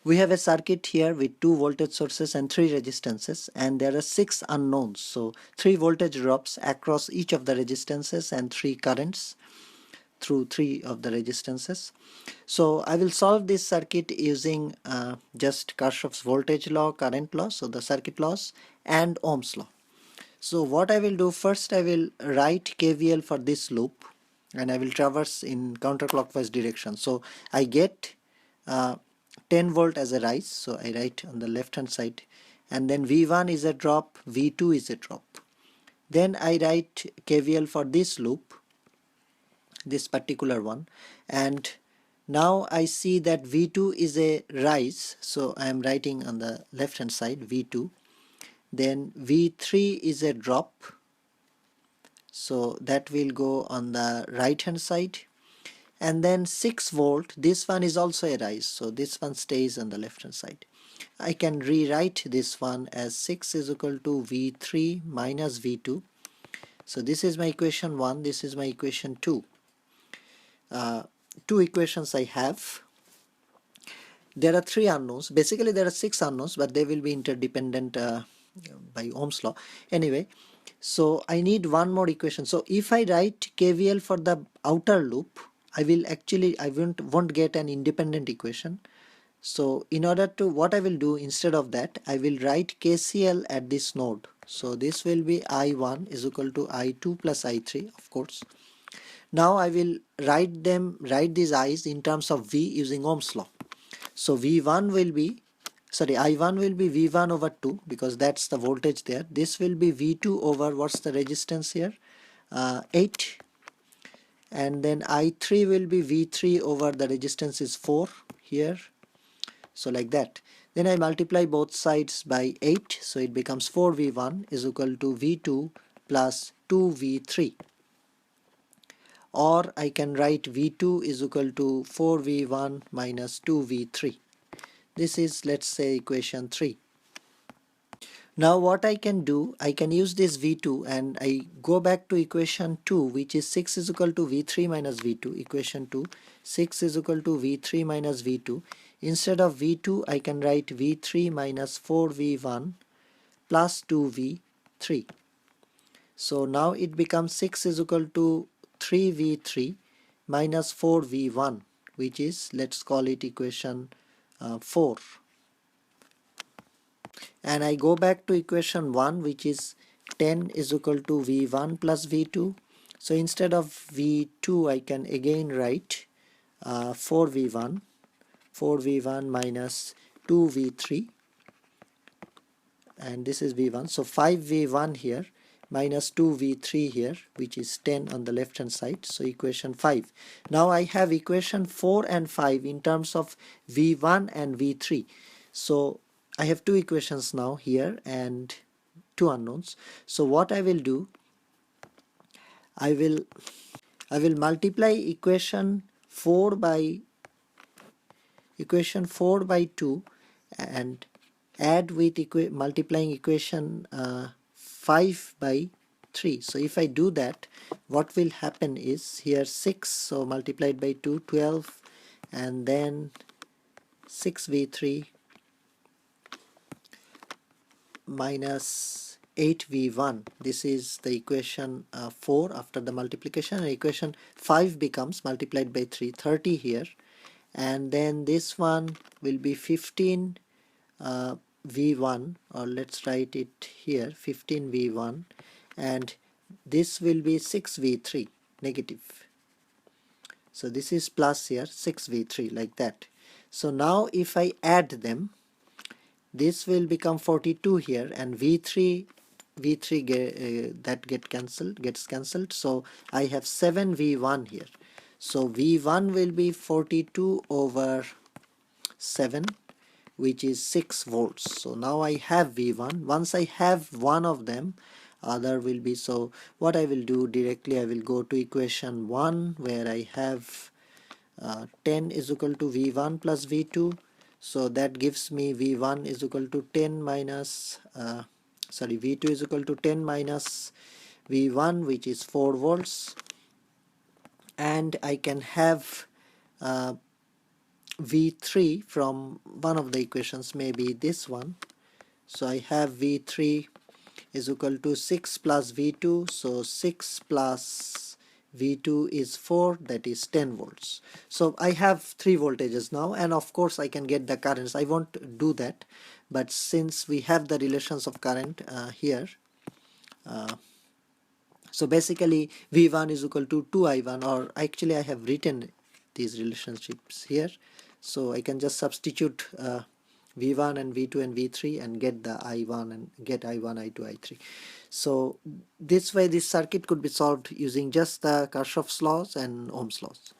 We have a circuit here with 2 voltage sources and 3 resistances, and there are 6 unknowns. So 3 voltage drops across each of the resistances and 3 currents through 3 of the resistances. So I will solve this circuit using just Kirchhoff's voltage law, current law, so the circuit laws, and Ohm's law. So what I will do first, I will write KVL for this loop, and I will traverse in counterclockwise direction. So I get 10 volt as a rise, so I write on the left hand side, and then V1 is a drop, V2 is a drop. Then I write KVL for this loop, this particular one, and now I see that V2 is a rise, so I am writing on the left hand side V2. Then V3 is a drop, so that will go on the right hand side. And then 6 volt, this one is also a rise, so this one stays on the left hand side. I can rewrite this one as 6 is equal to V3 minus V2. So this is my equation 1, this is my equation 2. Two equations I have. There are 3 unknowns. Basically there are 6 unknowns, but they will be interdependent by Ohm's law. Anyway, so I need one more equation. So if I write KVL for the outer loop, I won't get an independent equation. So in order to, what I will do instead of that, I will write KCL at this node. So this will be I1 is equal to I2 plus I3, of course. Now I will write these I's in terms of V using Ohm's law. So I1 will be V1 over 2, because that's the voltage there. This will be V2 over, what's the resistance here? 8. And then I3 will be V3 over, the resistance is 4 here. So like that. Then I multiply both sides by 8. So it becomes 4V1 is equal to V2 plus 2V3. Or I can write V2 is equal to 4V1 minus 2V3. This is, let's say, equation 3. Now what I can do, I can use this V2 and I go back to equation 2, which is 6 is equal to V3 minus V2. Equation 2, 6 is equal to V3 minus V2. Instead of V2, I can write V3 minus 4V1 plus 2V3. So now it becomes 6 is equal to 3V3 minus 4V1, which is, let's call it equation 4. And I go back to equation 1, which is 10 is equal to V1 plus V2. So instead of V2, I can again write 4V1 minus 2V3, and this is V1. So 5V1 here minus 2V3 here, which is 10 on the left hand side. So equation 5. Now I have equation 4 and 5 in terms of V1 and V3. So I have 2 equations now here and 2 unknowns. So what I will do, I will multiply equation 4 by 2 and add with multiplying equation 5 by 3. So if I do that, what will happen is here 6, so multiplied by 2, 12, and then 6V3 minus 8V1. This is the equation 4 after the multiplication, and equation 5 becomes multiplied by 3, 30 here, and then this one will be 15 V1, or let's write it here 15 V1, and this will be 6 V3 negative. So this is plus here 6 V3 like that. So now if I add them, this will become 42 here, and V3 that gets cancelled. So I have 7 V1 here. So V1 will be 42 over 7, which is 6 volts. So now I have V1. Once I have one of them, other will be, so what I will do directly, I will go to equation 1 where I have 10 is equal to V1 plus V2. So that gives me V1 is equal to 10 minus V2 is equal to 10 minus V1, which is 4 volts, and I can have V3 from one of the equations, maybe this one. So I have V3 is equal to 6 plus V2, so 6 plus V2 is 4, that is 10 volts. So I have 3 voltages now, and of course I can get the currents. I won't do that, but since we have the relations of current here, so basically V1 is equal to 2I1, or actually I have written these relationships here, so I can just substitute V1 and V2 and V3 and get the I1 and get I1, I2, I3. So this way this circuit could be solved using just the Kirchhoff's laws and Ohm's laws.